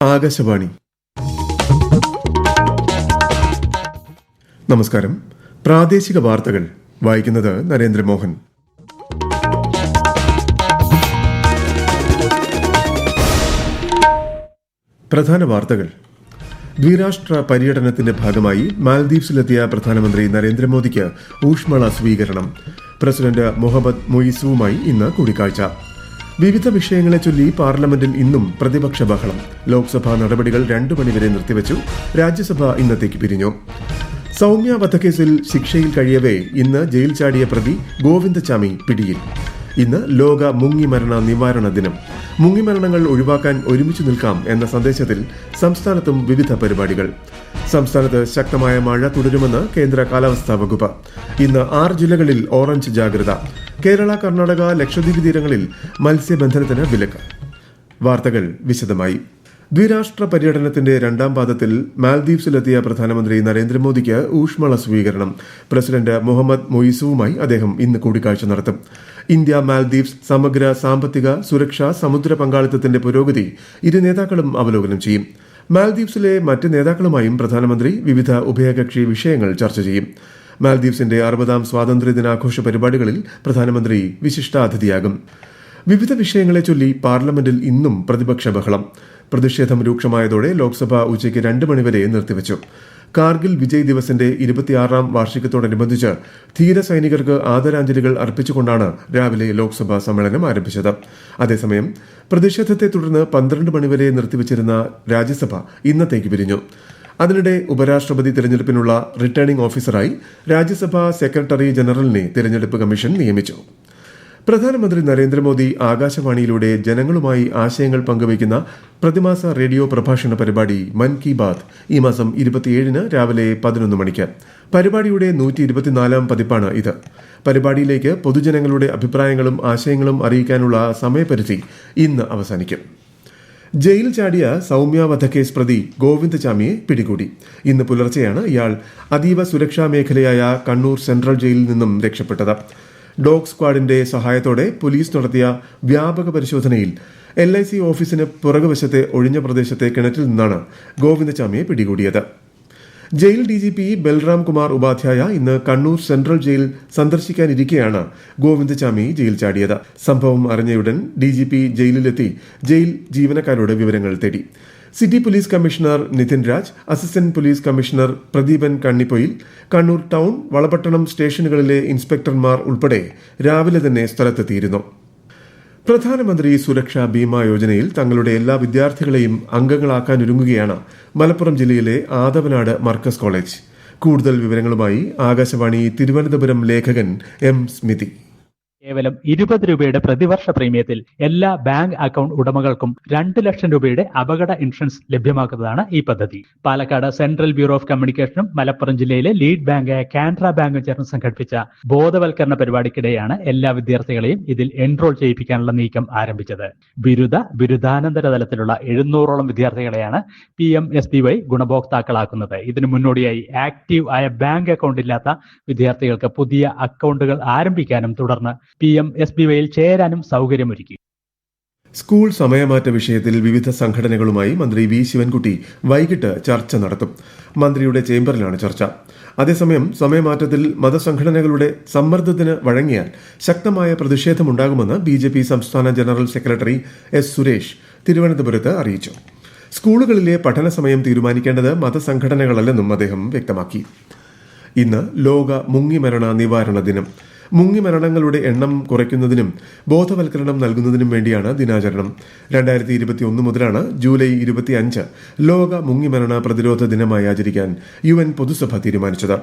ആകാശവാണി. നമസ്കാരം. പ്രാദേശിക വാർത്തകൾ വായിക്കുന്നത് നരേന്ദ്രമോഹൻ. പ്രധാന വാർത്തകൾ. ദ്വിരാഷ്ട്ര പര്യടനത്തിന്റെ ഭാഗമായി മാൽദീവ്സിലെത്തിയ പ്രധാനമന്ത്രി നരേന്ദ്രമോദിക്ക് ഊഷ്മള സ്വീകരണം. പ്രസിഡന്റ് മുഹമ്മദ് മൊയ്സുവുമായി ഇന്ന് കൂടിക്കാഴ്ച. വിവിധ വിഷയങ്ങളെ ചൊല്ലി പാർലമെന്റിൽ ഇന്നും പ്രതിപക്ഷ ബഹളം. ലോക്സഭാ നടപടികൾ 2 മണിവരെ നിർത്തിവച്ചു. രാജ്യസഭ ഇന്നത്തേക്ക് പിരിഞ്ഞു. സൌമ്യ വധക്കേസിൽ ശിക്ഷയിൽ കഴിയവേ ഇന്ന് ജയിൽ ചാടിയ പ്രതി ഗോവിന്ദചാമി പിടിയിൽ. ഇന്ന് ലോക മുങ്ങിമരണ നിവാരണ ദിനം. മുങ്ങിമരണങ്ങൾ ഒഴിവാക്കാൻ ഒരുമിച്ച് നിൽക്കാം എന്ന സന്ദേശത്തിൽ സംസ്ഥാനത്തും വിവിധ പരിപാടികൾ. സംസ്ഥാനത്ത് ശക്തമായ മഴ തുടരുമെന്ന് കേന്ദ്ര കാലാവസ്ഥാ വകുപ്പ്. ഇന്ന് 6 ജില്ലകളിൽ ഓറഞ്ച് ജാഗ്രത. കേരള, കർണാടക, ലക്ഷദ്വീപ് തീരങ്ങളിൽ മത്സ്യബന്ധനത്തിന് വിലക്ക്. വാർത്തകൾ വിശദമായി. ദ്വിരാഷ്ട്ര പര്യടനത്തിന്റെ 2ാം പാദത്തിൽ മാൽദീവ്സിലെത്തിയ പ്രധാനമന്ത്രി നരേന്ദ്രമോദിക്ക് ഊഷ്മള സ്വീകരണം. പ്രസിഡന്റ് മുഹമ്മദ് മൊയ്സുവുമായി അദ്ദേഹം ഇന്ന് കൂടിക്കാഴ്ച നടത്തും. ഇന്ത്യ മാൽദീവ്സ് സമഗ്ര സാമ്പത്തിക, സുരക്ഷാ, സമുദ്ര പങ്കാളിത്തത്തിന്റെ പുരോഗതി ഇരു നേതാക്കളും അവലോകനം ചെയ്യും. മാൽദീവ്സിലെ മറ്റ് നേതാക്കളുമായും പ്രധാനമന്ത്രി വിവിധ ഉഭയകക്ഷി വിഷയങ്ങൾ ചർച്ച ചെയ്യും. മാൽദീവ്സിന്റെ 60ാം സ്വാതന്ത്ര്യദിനാഘോഷ പരിപാടികളിൽ പ്രധാനമന്ത്രി വിശിഷ്ടാതിഥിയാകും. വിവിധ വിഷയങ്ങളെ ചൊല്ലി പാർലമെന്റിൽ ഇന്നും പ്രതിപക്ഷ ബഹളം. പ്രതിഷേധം രൂക്ഷമായതോടെ ലോക്സഭ ഉച്ചയ്ക്ക് 2 മണിവരെ നിർത്തിവച്ചു. കാർഗിൽ വിജയ് ദിവസിന്റെ 26ാം വാർഷികത്തോടനുബന്ധിച്ച് ധീര സൈനികർക്ക് ആദരാഞ്ജലികൾ അർപ്പിച്ചുകൊണ്ടാണ് രാവിലെ ലോക്സഭാ സമ്മേളനം ആരംഭിച്ചത്. അതേസമയം പ്രതിഷേധത്തെ തുടർന്ന് 12 മണിവരെ നിർത്തിവച്ചിരുന്ന രാജ്യസഭ ഇന്നത്തേക്ക് പിരിഞ്ഞു. അതിനിടെ ഉപരാഷ്ട്രപതി തെരഞ്ഞെടുപ്പിനുള്ള റിട്ടേണിംഗ് ഓഫീസറായി രാജ്യസഭാ സെക്രട്ടറി ജനറലിനെ തെരഞ്ഞെടുപ്പ് കമ്മീഷൻ നിയമിച്ചു. പ്രധാനമന്ത്രി നരേന്ദ്രമോദി ആകാശവാണിയിലൂടെ ജനങ്ങളുമായി ആശയങ്ങൾ പങ്കുവയ്ക്കുന്ന പ്രതിമാസ റേഡിയോ പ്രഭാഷണ പരിപാടി മൻ കി ബാത് ഈ മാസം 27-ന് രാവിലെ 11 മണിക്ക്. പരിപാടിയുടെ 124ാം പതിപ്പാണ് ഇത്. പരിപാടിയിലേക്ക് പൊതുജനങ്ങളുടെ അഭിപ്രായങ്ങളും ആശയങ്ങളും അറിയിക്കാനുള്ള സമയപരിധി ഇന്ന് അവസാനിക്കും. ജയിൽ ചാടിയ സൌമ്യ വധക്കേസ് പ്രതി ഗോവിന്ദചാമിയെ പിടികൂടി. ഇന്ന് പുലർച്ചെയാണ് ഇയാൾ അതീവ സുരക്ഷാ മേഖലയായ കണ്ണൂർ സെൻട്രൽ ജയിലിൽ നിന്നും രക്ഷപ്പെട്ടത്. ഡോഗ് സ്ക്വാഡിന്റെ സഹായത്തോടെ പോലീസ് നടത്തിയ വ്യാപക പരിശോധനയിൽ LIC ഓഫീസിന് പുറകുവശത്തെ ഒഴിഞ്ഞ പ്രദേശത്തെ കിണറ്റിൽ നിന്നാണ് ഗോവിന്ദചാമിയെ പിടികൂടിയത്. ജയിൽ DGP ബൽറാം കുമാർ ഉപാധ്യായ ഇന്ന് കണ്ണൂർ സെൻട്രൽ ജയിൽ സന്ദർശിക്കാനിരിക്കെയാണ് ഗോവിന്ദചാമി ജയിൽ ചാടിയത്. സംഭവം അറിഞ്ഞയുടൻ DGP ജയിലിലെത്തി ജയിൽ ജീവനക്കാരോട് വിവരങ്ങൾ തേടി. City police commissioner Nitin Raj, assistant police commissioner Pradeepan Kannipoyil, Kannur town, Valapattanam സ്റ്റേഷനുകളിലെ ഇൻസ്പെക്ടർമാർ ഉൾപ്പെടെ രാവിലെ തന്നെ സ്ഥലത്തെത്തിയിരുന്നു. പ്രധാനമന്ത്രി സുരക്ഷാ ബീമാ യോജനയിൽ തങ്ങളുടെ എല്ലാ വിദ്യാർത്ഥികളെയും അംഗങ്ങളാക്കാനൊരുങ്ങുകയാണ് മലപ്പുറം ജില്ലയിലെ ആദവനാട് മർക്കസ് കോളേജ്. കൂടുതൽ വിവരങ്ങളുമായി ആകാശവാണി തിരുവനന്തപുരം ലേഖകൻ M. സ്മിതി. കേവലം 20 രൂപയുടെ പ്രതിവർഷ പ്രീമിയത്തിൽ എല്ലാ ബാങ്ക് അക്കൗണ്ട് ഉടമകൾക്കും 2 ലക്ഷം രൂപയുടെ അപകട ഇൻഷുറൻസ് ലഭ്യമാക്കുന്നതാണ് ഈ പദ്ധതി. പാലക്കാട് സെൻട്രൽ ബ്യൂറോ ഓഫ് കമ്മ്യൂണിക്കേഷനും മലപ്പുറം ജില്ലയിലെ ലീഡ് ബാങ്കായ കാനറ ബാങ്കും ചേർന്ന് സംഘടിപ്പിച്ച ബോധവൽക്കരണ പരിപാടിക്കിടെയാണ് എല്ലാ വിദ്യാർത്ഥികളെയും ഇതിൽ എൻറോൾ ചെയ്യിപ്പിക്കാനുള്ള നീക്കം ആരംഭിച്ചത്. ബിരുദാനന്തര തലത്തിലുള്ള 700ഓളം വിദ്യാർത്ഥികളെയാണ് PMSBY ഗുണഭോക്താക്കളാക്കുന്നത്. ഇതിനു മുന്നോടിയായി ആക്റ്റീവ് ആയ ബാങ്ക് അക്കൗണ്ട് ഇല്ലാത്ത വിദ്യാർത്ഥികൾക്ക് പുതിയ അക്കൗണ്ടുകൾ ആരംഭിക്കാനും തുടർന്ന് PMSBYയിൽ ചേരാനും സൗകര്യമൊരുക്കി. സ്കൂൾ സമയമാറ്റ വിഷയത്തിൽ വിവിധ സംഘടനകളുമായി മന്ത്രി V. ശിവൻകുട്ടി വൈകിട്ട് ചർച്ച നടത്തും. മന്ത്രിയുടെ ചേംബറിലാണ് ചർച്ച. അതേസമയം സമയമാറ്റത്തിൽ മതസംഘടനകളുടെ സമ്മർദ്ദത്തിന് വഴങ്ങിയാൽ ശക്തമായ പ്രതിഷേധമുണ്ടാകുമെന്ന് BJP സംസ്ഥാന ജനറൽ സെക്രട്ടറി S. സുരേഷ് തിരുവനന്തപുരത്ത് അറിയിച്ചു. സ്കൂളുകളിലെ പഠന സമയം തീരുമാനിക്കേണ്ടത് മതസംഘടനകളല്ലെന്നും അദ്ദേഹം വ്യക്തമാക്കി. ഇന്ന് ലോക മുങ്ങിമരണ നിവാരണ ദിനം. മുങ്ങിമരണങ്ങളുടെ എണ്ണം കുറയ്ക്കുന്നതിനും ബോധവൽക്കരണം നൽകുന്നതിനും വേണ്ടിയാണ് ദിനാചരണം. 2021 മുതലാണ് ജൂലൈ 25 ലോക മുങ്ങിമരണ പ്രതിരോധ ദിനമായി ആചരിക്കാൻ UN പൊതുസഭ തീരുമാനിച്ചത്.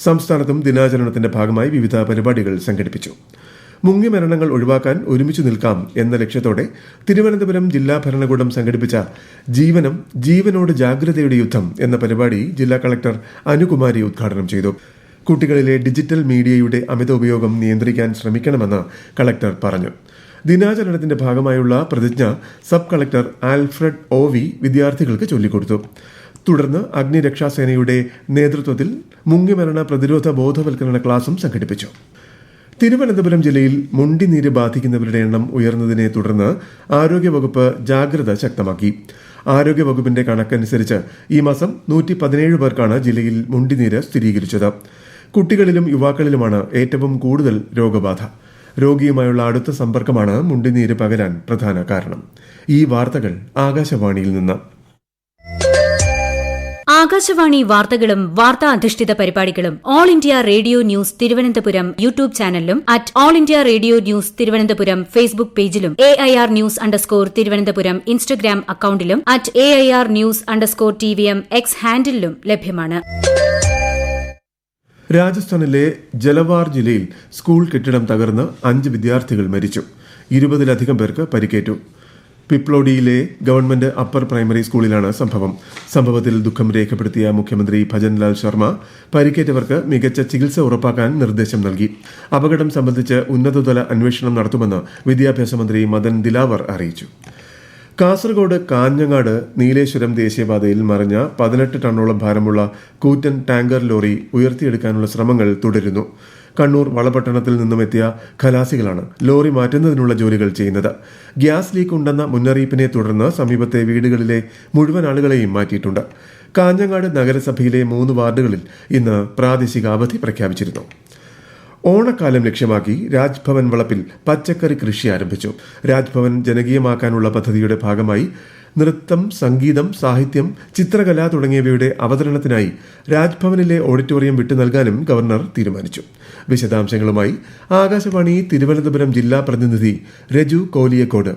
സംസ്ഥാനത്തും ദിനാചരണത്തിന്റെ ഭാഗമായി വിവിധ പരിപാടികൾ സംഘടിപ്പിച്ചു. മുങ്ങിമരണങ്ങൾ ഒഴിവാക്കാൻ ഒരുമിച്ച് നിൽക്കാം എന്ന ലക്ഷ്യത്തോടെ തിരുവനന്തപുരം ജില്ലാ ഭരണകൂടം സംഘടിപ്പിച്ച ജീവനോട് ജാഗ്രതയുടെ യുദ്ധം എന്ന പരിപാടി ജില്ലാ കളക്ടർ അനുകുമാരി ഉദ്ഘാടനം ചെയ്തു. കുട്ടികളിലെ ഡിജിറ്റൽ മീഡിയയുടെ അമിത ഉപയോഗം നിയന്ത്രിക്കാൻ ശ്രമിക്കണമെന്ന് കളക്ടർ പറഞ്ഞു. ദിനാചരണത്തിന്റെ ഭാഗമായുള്ള പ്രതിജ്ഞ സബ് കളക്ടർ ആൽഫ്രഡ് OV വിദ്യാർത്ഥികൾക്ക് ചൊല്ലിക്കൊടുത്തു. തുടർന്ന് അഗ്നിരക്ഷാസേനയുടെ നേതൃത്വത്തിൽ മുങ്ങിമരണ പ്രതിരോധ ബോധവൽക്കരണ ക്ലാസും സംഘടിപ്പിച്ചു. തിരുവനന്തപുരം ജില്ലയിൽ മുണ്ടിനീര് ബാധിക്കുന്നവരുടെ എണ്ണം ഉയർന്നതിനെ തുടർന്ന് ആരോഗ്യവകുപ്പ് ജാഗ്രത ശക്തമാക്കി. ആരോഗ്യവകുപ്പിന്റെ കണക്കനുസരിച്ച് ഈ മാസം 117 പേർക്കാണ് ജില്ലയിൽ മുണ്ടിനീര് സ്ഥിരീകരിച്ചത്. കുട്ടികളിലും യുവാക്കളിലുമാണ് ഏറ്റവും കൂടുതൽ രോഗബാധ. രോഗിയുമായുള്ള അടുത്ത സമ്പർക്കമാണ് മുണ്ടിനീര് പകരാൻ പ്രധാന കാരണം. ഈ വാർത്തകൾ ആകാശവാണിയിൽ നിന്ന്. ആകാശവാണി വാർത്തകളും വാർത്താ അധിഷ്ഠിത പരിപാടികളും all India radio news Thiruvananthapuram YouTube ചാനലിലും @ഓൾ India radio news Thiruvananthapuram Facebook പേജിലും AIR ന്യൂസ് തിരുവനന്തപുരം ഇൻസ്റ്റഗ്രാം അക്കൌണ്ടിലും @AIR ന്യൂസ്_TVM X ഹാൻഡിലും ലഭ്യമാണ്. രാജസ്ഥാനിലെ ജലവാർ ജില്ലയിൽ സ്കൂൾ കെട്ടിടം തകർന്ന് 5 വിദ്യാർത്ഥികൾ മരിച്ചു. 20-ലധികം പേർക്ക് പരിക്കേറ്റു. പിപ്ലോഡിയിലെ ഗവൺമെന്റ് അപ്പർ പ്രൈമറി സ്കൂളിലാണ് സംഭവത്തിൽ ദുഃഖം രേഖപ്പെടുത്തിയ മുഖ്യമന്ത്രി ഭജൻലാൽ ശർമ്മ പരിക്കേറ്റവർക്ക് മികച്ച ചികിത്സ ഉറപ്പാക്കാൻ നിർദ്ദേശം നൽകി. അപകടം സംബന്ധിച്ച് ഉന്നതതല അന്വേഷണം നടത്തുമെന്ന് വിദ്യാഭ്യാസ മന്ത്രി മദൻ ദിലാവർ അറിയിച്ചു. കാസർഗോഡ് കാഞ്ഞങ്ങാട് നീലേശ്വരം ദേശീയപാതയിൽ മറിഞ്ഞ 18 ടണ്ണോളം ഭാരമുള്ള കൂറ്റൻ ടാങ്കർ ലോറി ഉയർത്തിയെടുക്കാനുള്ള ശ്രമങ്ങൾ തുടരുന്നു. കണ്ണൂർ വളപട്ടണത്തിൽ നിന്നും എത്തിയ ഖലാസികളാണ് ലോറി മാറ്റുന്നതിനുള്ള ജോലികൾ ചെയ്യുന്നത്. ഗ്യാസ് ലീക്ക് ഉണ്ടെന്ന മുന്നറിയിപ്പിനെ തുടർന്ന് സമീപത്തെ വീടുകളിലെ മുഴുവൻ ആളുകളെയും മാറ്റിയിട്ടുണ്ട്. കാഞ്ഞങ്ങാട് നഗരസഭയിലെ 3 വാർഡുകളിൽ ഇന്ന് പ്രാദേശിക അവധി പ്രഖ്യാപിച്ചിരുന്നു. ഓണക്കാലം ലക്ഷ്യമാക്കി രാജ്ഭവൻ വളപ്പിൽ പച്ചക്കറി കൃഷി ആരംഭിച്ചു. രാജ്ഭവൻ ജനകീയമാക്കാനുള്ള പദ്ധതിയുടെ ഭാഗമായി നൃത്തം, സംഗീതം, സാഹിത്യം, ചിത്രകല തുടങ്ങിയവയുടെ അവതരണത്തിനായി രാജ്ഭവനിലെ ഓഡിറ്റോറിയം വിട്ടു നൽകാനും ഗവർണർ തീരുമാനിച്ചു. വിശദാംശങ്ങളുമായി ആകാശവാണി തിരുവനന്തപുരം ജില്ലാ പ്രതിനിധി രജു കോലിയക്കോട്.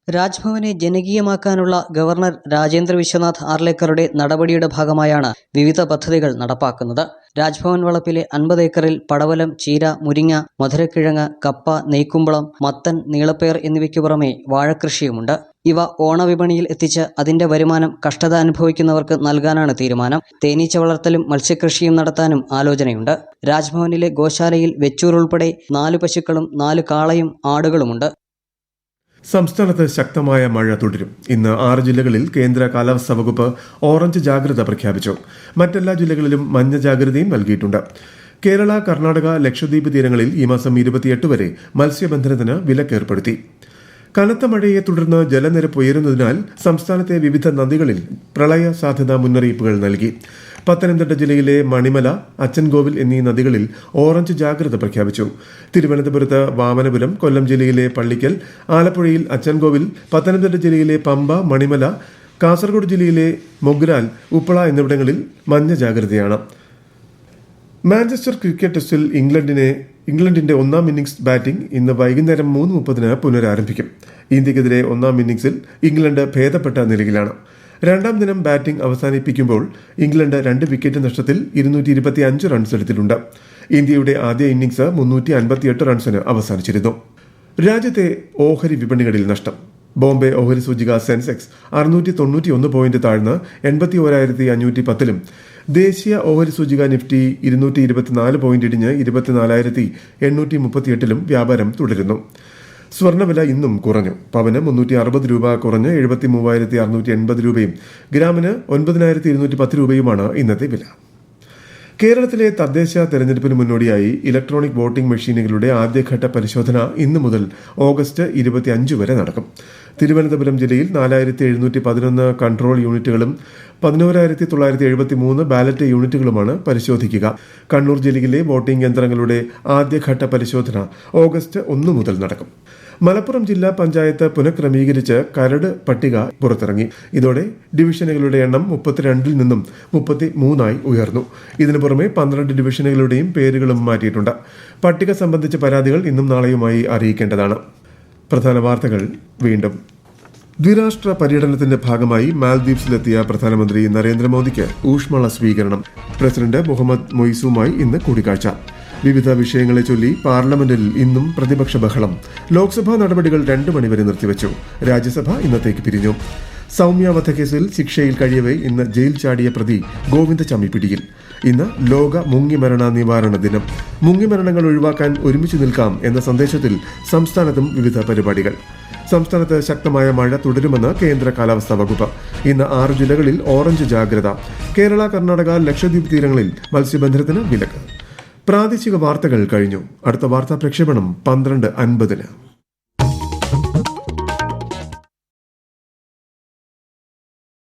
രാജ്ഭവനെ ജനകീയമാക്കാനുള്ള ഗവർണർ രാജേന്ദ്ര വിശ്വനാഥ് ആർലേക്കറുടെ നടപടിയുടെ ഭാഗമായാണ് വിവിധ പദ്ധതികൾ നടപ്പാക്കുന്നത്. രാജ്ഭവൻ വളപ്പിലെ 50 ഏക്കറിൽ പടവലം, ചീര, മുരിങ്ങ, മധുരക്കിഴങ്ങ്, കപ്പ, നെയ്ക്കുമ്പളം, മത്തൻ, നീളപ്പയർ എന്നിവയ്ക്കു പുറമെ വാഴക്കൃഷിയുമുണ്ട്. ഇവ ഓണവിപണിയിൽ എത്തിച്ച് അതിന്റെ വരുമാനം കഷ്ടത അനുഭവിക്കുന്നവർക്ക് നൽകാനാണ് തീരുമാനം. തേനീച്ച വളർത്തലും മത്സ്യകൃഷിയും നടത്താനും ആലോചനയുണ്ട്. രാജ്ഭവനിലെ ഗോശാലയിൽ വെച്ചൂർ ഉൾപ്പെടെ 4 പശുക്കളും 4 കാളയും ആടുകളുമുണ്ട്. സംസ്ഥാനത്ത് ശക്തമായ മഴ തുടരും. ഇന്ന് 6 ജില്ലകളിൽ കേന്ദ്ര കാലാവസ്ഥാ വകുപ്പ് ഓറഞ്ച് ജാഗ്രത പ്രഖ്യാപിച്ചു. മറ്റെല്ലാ ജില്ലകളിലും മഞ്ഞ ജാഗ്രതയും നൽകിയിട്ടുണ്ട്. കേരള, കർണാടക, ലക്ഷദ്വീപ് തീരങ്ങളിൽ ഈ മാസം 28 വരെ മത്സ്യബന്ധനത്തിന് വിലക്കേർപ്പെടുത്തി. കനത്ത മഴയെ തുടർന്ന് ജലനിരപ്പ് ഉയരുന്നതിനാൽ സംസ്ഥാനത്തെ വിവിധ നദികളിൽ പ്രളയ സാധ്യതാ മുന്നറിയിപ്പുകൾ നൽകി. പത്തനംതിട്ട ജില്ലയിലെ മണിമല, അച്ചൻകോവിൽ എന്നീ നദികളിൽ ഓറഞ്ച് ജാഗ്രത പ്രഖ്യാപിച്ചു. തിരുവനന്തപുരത്ത് വാമനപുരം, കൊല്ലം ജില്ലയിലെ പള്ളിക്കൽ, ആലപ്പുഴയിൽ അച്ചൻകോവിൽ, പത്തനംതിട്ട ജില്ലയിലെ പമ്പ, മണിമല, കാസർഗോഡ് ജില്ലയിലെ മൊഗ്രാൽ, ഉപ്പള എന്നിവിടങ്ങളിൽ മഞ്ഞ ജാഗ്രതയാണ്. മാഞ്ചസ്റ്റർ ക്രിക്കറ്റ് ടെസ്റ്റിൽ ഇംഗ്ലണ്ടിന്റെ 1-ാം ഇന്നിംഗ്സ് ബാറ്റിംഗ് ഇന്ന് വൈകുന്നേരം 3:30 പുനരാരംഭിക്കും. ഇന്ത്യക്കെതിരെ 1-ാം ഇന്നിംഗ്സിൽ ഇംഗ്ലണ്ട് ഭേദപ്പെട്ട നിലയിലാണ്. 2-ാം ദിനം ബാറ്റിംഗ് അവസാനിപ്പിക്കുമ്പോൾ ഇംഗ്ലണ്ട് 2 വിക്കറ്റ് നഷ്ടത്തിൽ 225 റൺസ് എടുത്തിട്ടുണ്ട്. ഇന്ത്യയുടെ ആദ്യ ഇന്നിംഗ്സ് 358 റൺസിന് അവസാനിച്ചിരുന്നു. രാജ്യത്തെ ഓഹരി വിപണികളിൽ നഷ്ടം. ബോംബെ ഓഹരി സൂചിക സെൻസെക്സ് 691 പോയിന്റ് താഴ്ന്ന് 81,510-ലും ദേശീയ ഓഹരി സൂചിക നിഫ്റ്റി 224 പോയിന്റ് ഇടിഞ്ഞ് 24,838-ലും വ്യാപാരം തുടരുന്നു. സ്വർണ്ണവില ഇന്നും കുറഞ്ഞു. പവന് 360 രൂപ കുറഞ്ഞ് 73,680 രൂപയും ഗ്രാമിന് 9,210 രൂപയുമാണ് ഇന്നത്തെ വില. കേരളത്തിലെ തദ്ദേശ തെരഞ്ഞെടുപ്പിന് മുന്നോടിയായി ഇലക്ട്രോണിക് വോട്ടിംഗ് മെഷീനുകളുടെ ആദ്യഘട്ട പരിശോധന ഇന്നു മുതൽ ഓഗസ്റ്റ് 25 വരെ നടക്കും. തിരുവനന്തപുരം ജില്ലയിൽ 4,711 കൺട്രോൾ യൂണിറ്റുകളും 11,973 ബാലറ്റ് യൂണിറ്റുകളുമാണ് പരിശോധിക്കുക. കണ്ണൂർ ജില്ലയിലെ വോട്ടിംഗ് യന്ത്രങ്ങളുടെ ആദ്യഘട്ട പരിശോധന ഓഗസ്റ്റ് 1 മുതൽ നടക്കും. മലപ്പുറം ജില്ലാ പഞ്ചായത്ത് പുനഃക്രമീകരിച്ച് കരട് പട്ടിക പുറത്തിറങ്ങി. ഇതോടെ ഡിവിഷനുകളുടെ എണ്ണം 32-ൽ നിന്നും 33-ആയി ഉയർന്നു. ഇതിനു പുറമെ 12 ഡിവിഷനുകളുടെയും പേരുകളും മാറ്റിയിട്ടുണ്ട്. പട്ടിക സംബന്ധിച്ച പരാതികൾ ഇന്നും നാളെയുമായി അറിയിക്കേണ്ടതാണ്. പ്രധാന വാർത്തകൾ വീണ്ടും. ദ്വിരാഷ്ട്ര പര്യടനത്തിന്റെ ഭാഗമായി മാൽദ്വീപ്സിലെത്തിയ പ്രധാനമന്ത്രി നരേന്ദ്രമോദിക്ക് ഊഷ്മള സ്വീകരണം. പ്രസിഡന്റ് മുഹമ്മദ് മൊയ്സുമായി ഇന്ന് കൂടിക്കാഴ്ച. വിവിധ വിഷയങ്ങളെ ചൊല്ലി പാർലമെന്റിൽ ഇന്നും പ്രതിപക്ഷ ബഹളം. ലോക്സഭാ നടപടികൾ 2 മണിവരെ നിർത്തിവച്ചു. രാജ്യസഭ ഇന്നത്തേക്ക് പിരിഞ്ഞു. സൗമ്യ വധക്കേസിൽ ശിക്ഷയിൽ കഴിയവേ ഇന്ന് ജയിൽ ചാടിയ പ്രതി ഗോവിന്ദചാമി പിടിയിൽ. ഇന്ന് ലോക മുങ്ങിമരണ നിവാരണ ദിനം. മുങ്ങിമരണങ്ങൾ ഒഴിവാക്കാൻ ഒരുമിച്ച് നിൽക്കാം എന്ന സന്ദേശത്തിൽ സംസ്ഥാനത്തും വിവിധ പരിപാടികൾ. സംസ്ഥാനത്ത് ശക്തമായ മഴ തുടരുമെന്ന് കേന്ദ്ര കാലാവസ്ഥാ വകുപ്പ്. ഇന്ന് 6 ജില്ലകളിൽ ഓറഞ്ച് ജാഗ്രത. കേരള, കർണാടക, ലക്ഷദ്വീപ് തീരങ്ങളിൽ മത്സ്യബന്ധനത്തിന് വിലക്ക്. പ്രാദേശിക വാർത്തകൾ കഴിഞ്ഞു. അടുത്ത വാർത്താ പ്രക്ഷേപണം 12:50.